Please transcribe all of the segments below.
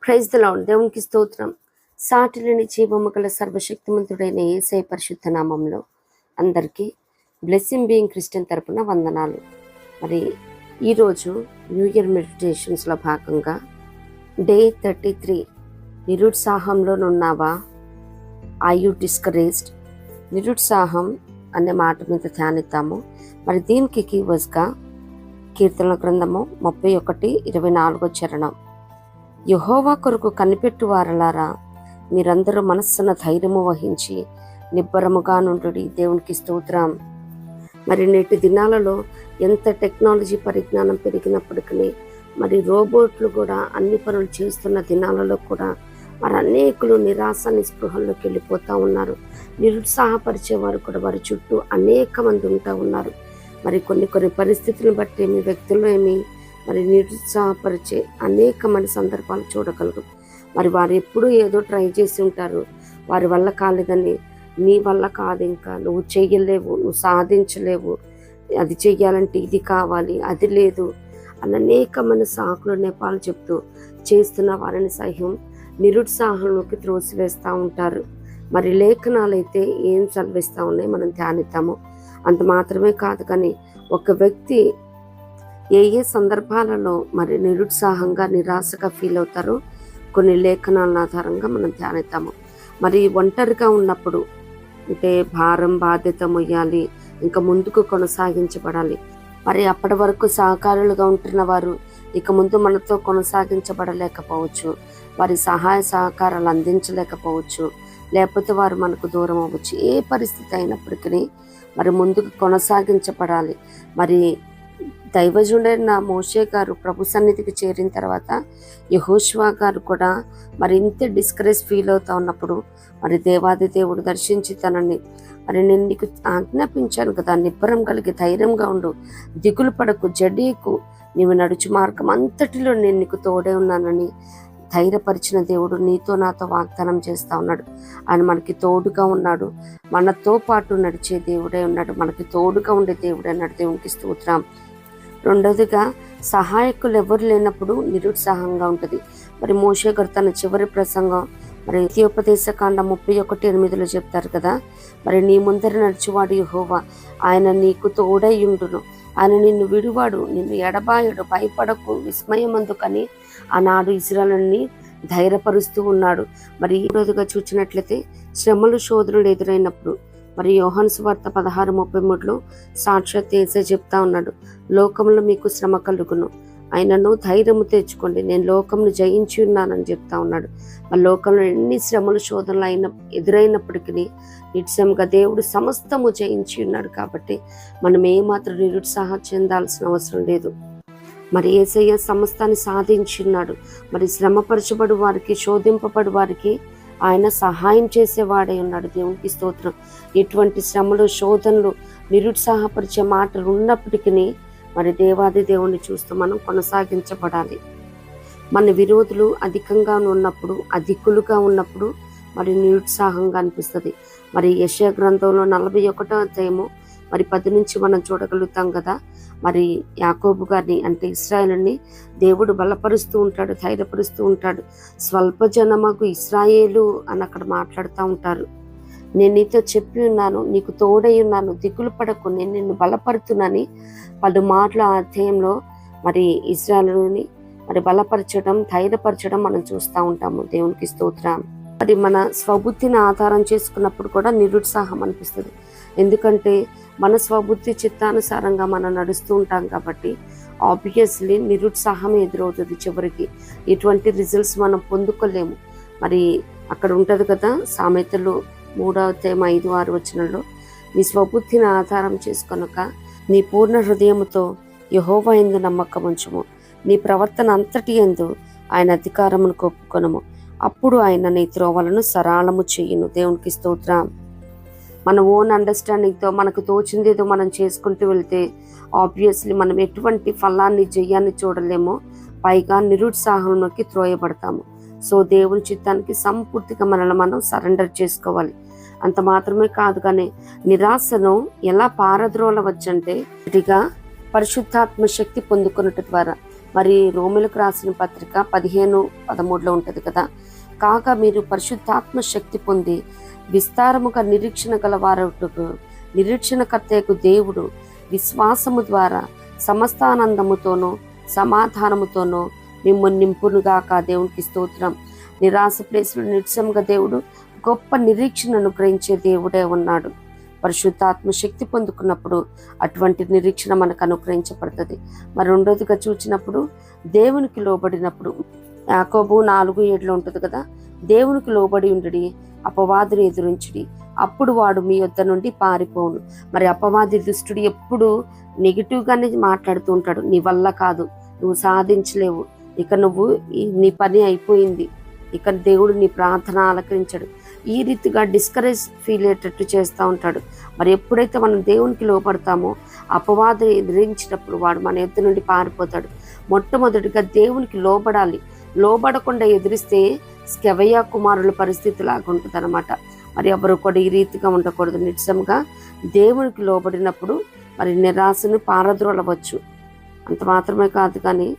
Praise the lord. దేవునికి స్తోత్రం. సాటిలేని జీవము గల సర్వశక్తిమంతుడైన యేసయ్య పరిశుద్ధ నామంలో అందరికీ బ్లెస్సింగ్ బీయింగ్ క్రిస్టియన్ తరపున వందనాలు. మరి ఈరోజు న్యూ ఇయర్ మెడిటేషన్స్లో భాగంగా డే 33 నిరుత్సాహంలోనున్నావా? Are you discouraged? నిరుత్సాహం అనే మాట మీద ధ్యానిద్దాము. మరి దీనికి కీవర్డ్స్గా కీర్తన గ్రంథము 31:24 చరణం. యెహోవా కొరకు కనిపెట్టు వారలారా, మీరందరూ మనస్సున ధైర్యము వహించి నిబ్బరముగా నుండుడి. దేవునికి స్తోత్రం. మరి నేటి దినాలలో ఎంత టెక్నాలజీ పరిజ్ఞానం పెరిగినప్పటికీ మరి రోబోట్లు కూడా అన్ని పనులు చేస్తున్న దినాలలో కూడా మరి అనేకులు నిరాశ నిస్పృహల్లోకి వెళ్ళిపోతూ ఉన్నారు. నిరుత్సాహపరిచేవారు కూడా వారి చుట్టూ అనేక మంది ఉంటా ఉన్నారు. మరి కొన్ని పరిస్థితులను బట్టి ఏమి, వ్యక్తుల్లో ఏమి మరి నిరుత్సాహపరిచే అనేకమైన సందర్భాలు చూడగలరు. మరి వారు ఎప్పుడూ ఏదో ట్రై చేసి ఉంటారు. వారి వల్ల కాలేదని, నీ వల్ల కాదు, ఇంకా నువ్వు చెయ్యలేవు, నువ్వు సాధించలేవు, అది చెయ్యాలంటే ఇది కావాలి, అది లేదు అని అనేకమైన సాకులు నేపాలు చెప్తూ చేస్తున్న వారిని సహ్యం నిరుత్సాహంలోకి త్రోసివేస్తూ ఉంటారు. మరి లేఖనాలు అయితే ఏం చదివిస్తూ ఉన్నాయి మనం ధ్యానిద్దాము. అంత మాత్రమే కాదు, కానీ ఒక వ్యక్తి ఏ సందర్భాలలో మరి నిరుత్సాహంగా నిరాశగా ఫీల్ అవుతారో కొన్ని లేఖనాల ఆధారంగా మనం ధ్యానిద్దాము. మరి ఒంటరిగా ఉన్నప్పుడు, అంటే భారం బాధ్యత మొయ్యాలి, ఇంకా ముందుకు కొనసాగించబడాలి. మరి అప్పటి వరకు సహకారులుగా ఉంటున్న వారు ఇక ముందు మనతో కొనసాగించబడలేకపోవచ్చు, వారి సహాయ సహకారాలు అందించలేకపోవచ్చు, లేకపోతే వారు మనకు దూరం అవ్వచ్చు. ఏ పరిస్థితి అయినప్పటికీ మరి ముందుకు కొనసాగించబడాలి. మరి దైవజుడైన మోషే గారు ప్రభు సన్నిధికి చేరిన తర్వాత యెహోషువ గారు కూడా మరి ఇంత డిస్కరేజ్ ఫీల్ అవుతా ఉన్నప్పుడు మరి దేవాది దేవుడు దర్శించి తనని, మరి నేను నీకు ఆజ్ఞాపించాను కదా, నిబ్బరం కలిగి ధైర్యంగా ఉండు, దిగులు పడకు, జడేకు, నీవు నడుచు మార్గం అంతటిలో నేను నీకు తోడే ఉన్నానని ధైర్యపరిచిన దేవుడు నీతో నాతో వాగ్దానం చేస్తూ ఉన్నాడు. ఆయన మనకి తోడుగా ఉన్నాడు, మనతో పాటు నడిచే దేవుడే ఉన్నాడు, మనకి తోడుగా ఉండే దేవుడే అన్నాడు. దేవునికి స్తోత్రం. రెండవదిగా, సహాయకులు ఎవరు లేనప్పుడు నిరుత్సాహంగా ఉంటుంది. మరి మోషే గారు తన చివరి ప్రసంగం మరి ద్వితీయోపదేశ కాండం 31:8 చెప్తారు కదా, మరి నీ ముందర నడిచేవాడు యెహోవా, ఆయన నీకు తోడైయుండును, ఆయన నిన్ను విడువాడు, నిన్ను ఎడబాయడు, భయపడకు, విస్మయమందుకని ఆనాడు ఇశ్రాయేలుని ధైర్యపరుస్తూ ఉన్నాడు. మరి ఈ రోజుగా చూసినట్లయితే శ్రమలు శోధనలు ఎదురైనప్పుడు మరి యోహాను సువార్త 16:33 సాక్షాత్ యేసే చెప్తా ఉన్నాడు, లోకంలో మీకు శ్రమ కలుగును, ఆయనను ధైర్యము తెచ్చుకోండి, నేను లోకంను జయించి ఉన్నానని చెప్తా ఉన్నాడు. మరి లోకంలో ఎన్ని శ్రమలు శోధనలు ఎదురైనప్పటికీ నిశ్చయంగా దేవుడు సమస్తము జయించి ఉన్నాడు. కాబట్టి మనం ఏమాత్రం నిరుత్సాహం చెందాల్సిన అవసరం లేదు. మరి యేసయ్య సమస్తాన్ని సాధించి ఉన్నాడు. మరి శ్రమపరచబడు వారికి, శోధింపబడు వారికి ఆయన సహాయం చేసేవాడై ఉన్నాడు. దేవునికి స్తోత్రం. ఎటువంటి శ్రమలు శోధనలు నిరుత్సాహపరిచే మాటలు ఉన్నప్పటికీ మరి దేవాది దేవుణ్ణి చూస్తూ మనం కొనసాగించబడాలి. మన విరోధులు అధికంగా ఉన్నప్పుడు, అధికులుగా ఉన్నప్పుడు మరి నిరుత్సాహంగా అనిపిస్తుంది. మరి యెషయా గ్రంథంలో 41వ అధ్యాయము మరి 10 నుంచి మనం చూడగలుగుతాం కదా. మరి యాకోబు గారిని, అంటే ఇశ్రాయేలుని దేవుడు బలపరుస్తూ ఉంటాడు, ధైర్యపరుస్తూ ఉంటాడు. స్వల్ప జనమగు ఇశ్రాయేలు అని అక్కడ మాట్లాడుతూ ఉంటారు. నేను నీతో చెప్పి ఉన్నాను, నీకు తోడై ఉన్నాను, దిగులు పడకు, నేను నిన్ను బలపరుతున్నానని పలు మాటల అధ్యాయంలో మరి ఇశ్రాయేలుని మరి బలపరచడం, ధైర్యపరచడం మనం చూస్తూ ఉంటాము. దేవునికి స్తోత్రం. మరి మన స్వబుద్ధిని ఆధారం చేసుకున్నప్పుడు కూడా నిరుత్సాహం అనిపిస్తుంది. ఎందుకంటే మన స్వబుద్ధి చిత్తానుసారంగా మనం నడుస్తూ ఉంటాం కాబట్టి ఆబ్వియస్లీ నిరుత్సాహం ఎదురవుతుంది. చివరికి ఎటువంటి రిజల్ట్స్ మనం పొందుకోలేము. మరి అక్కడ ఉంటుంది కదా, సామెతలు 3:5-6 నీ స్వబుద్ధిని ఆధారం చేసుకొనక నీ పూర్ణ హృదయముతో యెహోవా యందు నమ్మకం ఉంచుము, నీ ప్రవర్తన అంతటి యందు ఆయన అధికారమును ఒప్పుకొనుము, అప్పుడు ఆయన నీ త్రోవలను సరళము చేయును. దేవునికి స్తోత్రం. మన ఓన్ అండర్స్టాండింగ్తో మనకు తోచింది ఏదో మనం చేసుకుంటూ వెళ్తే ఆబ్వియస్లీ మనం ఎటువంటి ఫలాన్ని జయాన్ని చూడలేమో, పైగా నిరుత్సాహంలోకి త్రోయబడతాము. సో దేవుని చిత్తానికి సంపూర్తిగా మనల్ని మనం సరెండర్ చేసుకోవాలి. అంత మాత్రమే కాదు, కానీ నిరాశను ఎలా పారద్రోలవచ్చంటే, పరిశుద్ధాత్మ శక్తి పొందుకున్నట్టు ద్వారా మరి రోమిలకు రాసిన పత్రిక 15:13 ఉంటుంది కదా. కాగా మీరు పరిశుద్ధాత్మ శక్తి పొంది విస్తారముగా నిరీక్షణ గలవారటకు నిరీక్షణకర్తయకు దేవుడు విశ్వాసము ద్వారా సమస్తానందముతోనూ సమాధానముతోనూ మిమ్మల్ని నింపునుగాక. దేవునికి స్తోత్రం. నిరాశ ప్లేసులు నిశ్చయంగా దేవుడు గొప్ప నిరీక్షణను గ్రహించే దేవుడే ఉన్నాడు. పరిశుద్ధాత్మ శక్తి పొందుకున్నప్పుడు అటువంటి నిరీక్షణ మనకు అనుగ్రహించబడుతుంది. మరి రెండోదిగా చూసినప్పుడు దేవునికి లోబడినప్పుడు యాకోబు 4:7 ఉంటుంది కదా. దేవునికి లోబడి ఉండి అపవాదిని ఎదురించుడి, అప్పుడు వాడు మీ యొద్ద నుండి పారిపోవును. మరి అపవాది దుష్టుడు ఎప్పుడు నెగిటివ్గానే మాట్లాడుతూ ఉంటాడు. నీ వల్ల కాదు, నువ్వు సాధించలేవు, ఇక నీ పని అయిపోయింది, ఇక దేవుడు నీ ప్రార్థన ఆలకరించాడు, ఈ రీతిగా డిస్కరేజ్ ఫీల్ అయ్యేటట్టు చేస్తూ ఉంటాడు. మరి ఎప్పుడైతే మనం దేవునికి లోపడతామో అపవాదిని ఎదిరించినప్పుడు వాడు మన ఎద్దు నుండి పారిపోతాడు. మొట్టమొదటిగా దేవునికి లోబడాలి. లోబడకుండా ఎదిరిస్తే స్కెవయ్య కుమారుల పరిస్థితి లాగా ఉంటుంది అనమాట. మరి ఎవరు కూడా ఈ రీతిగా ఉండకూడదు. నిజంగా దేవునికి లోబడినప్పుడు మరి నిరాశను పారద్రోలవచ్చు. అంత మాత్రమే కాదు, కానీ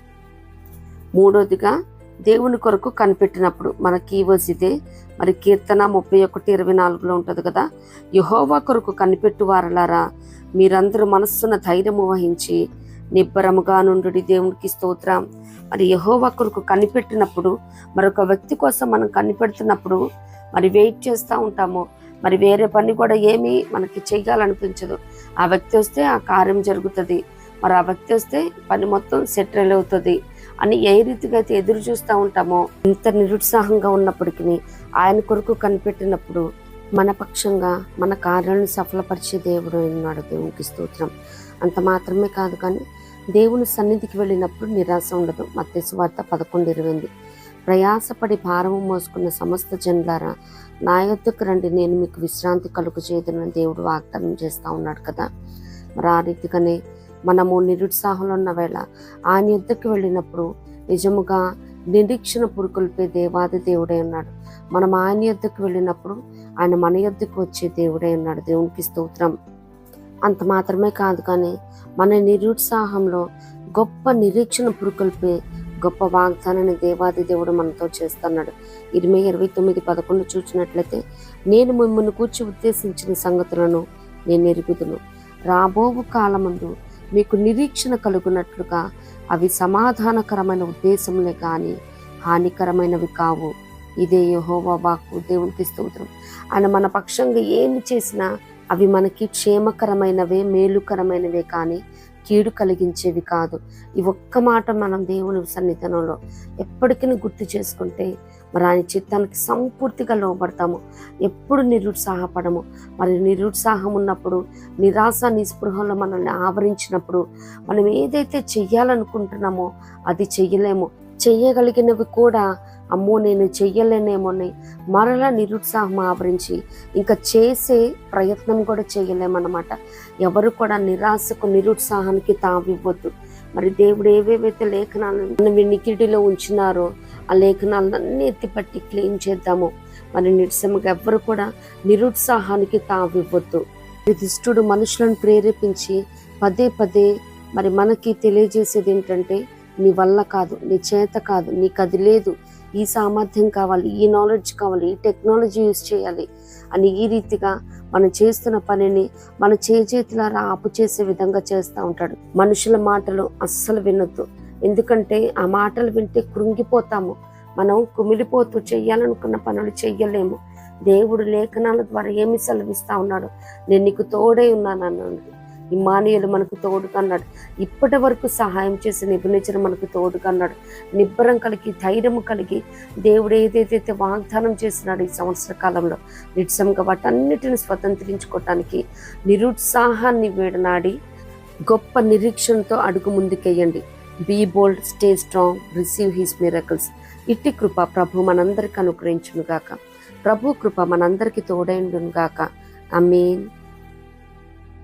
మూడోదిగా దేవుని కొరకు కనిపెట్టినప్పుడు మన కీవర్డ్స్ ఇదే. మరి కీర్తన 31:24 ఉంటుంది కదా. యెహోవా కొరకు కనిపెట్టు వారలారా మీరందరూ మనస్సున ధైర్యము వహించి నిబ్బరముగా నుండి దేవునికి స్తోత్రం. మరి యెహోవా కొరకు కనిపెట్టినప్పుడు మరొక వ్యక్తి కోసం మనం కనిపెడుతున్నప్పుడు మరి వెయిట్ చేస్తూ ఉంటాము. మరి వేరే పని కూడా ఏమీ మనకి చెయ్యాలనిపించదు. ఆ వ్యక్తి వస్తే ఆ కార్యం జరుగుతుంది, మరి ఆ వ్యక్తి వస్తే పని మొత్తం సెటిల్ అవుతుంది అని ఏ రీతిగా అయితే ఎదురు చూస్తూ ఉంటామో, ఇంత నిరుత్సాహంగా ఉన్నప్పటికీ ఆయన కొరకు కనిపెట్టినప్పుడు మన పక్షంగా మన కార్యాలను సఫలపరిచే దేవుడు ఉన్నాడు. దేవునికి స్తోత్రం. అంత మాత్రమే కాదు, కానీ దేవుని సన్నిధికి వెళ్ళినప్పుడు నిరాశ ఉండదు. మత్తయి సువార్త 11:20 ప్రయాసపడి భారము మోసుకున్న సమస్త జనులారా నా యొద్దకు రండి, నేను మీకు విశ్రాంతి కలుగు చేయదనని దేవుడు వాగ్దానం చేస్తూ ఉన్నాడు కదా. మరి ఆ రీతిగానే మనము నిరుత్సాహంలో ఉన్న వేళ ఆయన యొద్దకు వెళ్ళినప్పుడు నిజముగా నిరీక్షణ పురుకొల్పే దేవాది దేవుడే ఉన్నాడు. మనం ఆయన యొద్దకు వెళ్ళినప్పుడు ఆయన మన యొద్దకు వచ్చే దేవుడే ఉన్నాడు. దేవునికి స్తోత్రం. అంత మాత్రమే కాదు, కానీ మన నిరుత్సాహంలో గొప్ప నిరీక్షణ పురుకొల్పే గొప్ప వాగ్దానాన్ని దేవాది దేవుడు మనతో చేస్తున్నాడు. 29:11 చూసినట్లయితే నేను మిమ్మల్ని కూర్చి ఉద్దేశించిన సంగతులను నేను ఎరుగుదును, రాబోవు కాలమందు మీకు నిరీక్షణ కలుగునట్లుగా అవి సమాధానకరమైన ఉద్దేశములే కానీ హానికరమైనవి కావు. ఇదే యెహోవా వాక్కు. దేవునికి స్తోత్రం. ఆయన మన పక్షంగా ఏమి చేసినా అవి మనకి క్షేమకరమైనవే, మేలుకరమైనవే కానీ కీడు కలిగించేవి కాదు. ఈ ఒక్క మాట మనం దేవుని సన్నిధానంలో ఎప్పటికీ గుర్తు చేసుకుంటే మరి ఆయన చిత్తానికి సంపూర్తిగా లోబడతాము. ఎప్పుడు నిరుత్సాహపడము. మరి నిరుత్సాహం ఉన్నప్పుడు, నిరాశ నిస్పృహలో మనల్ని ఆవరించినప్పుడు మనం ఏదైతే చెయ్యాలనుకుంటున్నామో అది చెయ్యలేము. చెయ్యగలిగినవి కూడా అమ్మో నేను చెయ్యలేనేమోని మరలా నిరుత్సాహం ఆవరించి ఇంకా చేసే ప్రయత్నం కూడా చేయలేమన్నమాట. ఎవరు కూడా నిరాశకు నిరుత్సాహానికి తావివ్వద్దు. మరి దేవుడు ఏవేవైతే లేఖనాలను వినికిడిలో ఉంచినారో ఆ లేఖనాలన్నీ ఎత్తిపట్టి క్లీన్ చేద్దాము. మరి నిరసముగా ఎవ్వరు కూడా నిరుత్సాహానికి తావివ్వద్దు. దుష్టుడు మనుషులను ప్రేరేపించి పదే మరి మనకి తెలియజేసేది ఏంటంటే నీ వల్ల కాదు, నీ చేత కాదు, నీకు అది లేదు, ఈ సామర్థ్యం కావాలి, ఈ నాలెడ్జ్ కావాలి, ఈ టెక్నాలజీ యూజ్ చేయాలి అని ఈ రీతిగా మనం చేస్తున్న పనిని మన చేతులారా ఆపు చేసే విధంగా చేస్తూ ఉంటాడు. మనుషుల మాటలు అస్సలు వినొద్దు. ఎందుకంటే ఆ మాటలు వింటే కృంగిపోతాము. మనం కుమిలిపోతూ చెయ్యాలనుకున్న పనులు చెయ్యలేము. దేవుడు లేఖనాల ద్వారా ఏమి సెలవిస్తా ఉన్నాడు, నేను నీకు తోడై ఉన్నాను అన్నాడు. ఇమ్మానుయేలు మనకు తోడుగా అన్నాడు. ఇప్పటి వరకు సహాయం చేసి నిపుణించిన మనకు తోడుగా అన్నాడు. నిబ్బరం కలిగి, ధైర్యము కలిగి దేవుడు ఏదైతే వాగ్దానం చేస్తున్నాడు ఈ సంవత్సర కాలంలో నిజంగా వాటన్నిటిని స్వతంత్రించుకోవటానికి నిరుత్సాహాన్ని వీడనాడి గొప్ప నిరీక్షణతో అడుగు ముందుకేయండి. Be bold, stay strong, receive his miracles. ఇట్టి కృప ప్రభు మనందరికి అనుగ్రహించును గాక. ప్రభు కృప మనందరికి తోడైండును గాక. ఆమేన్.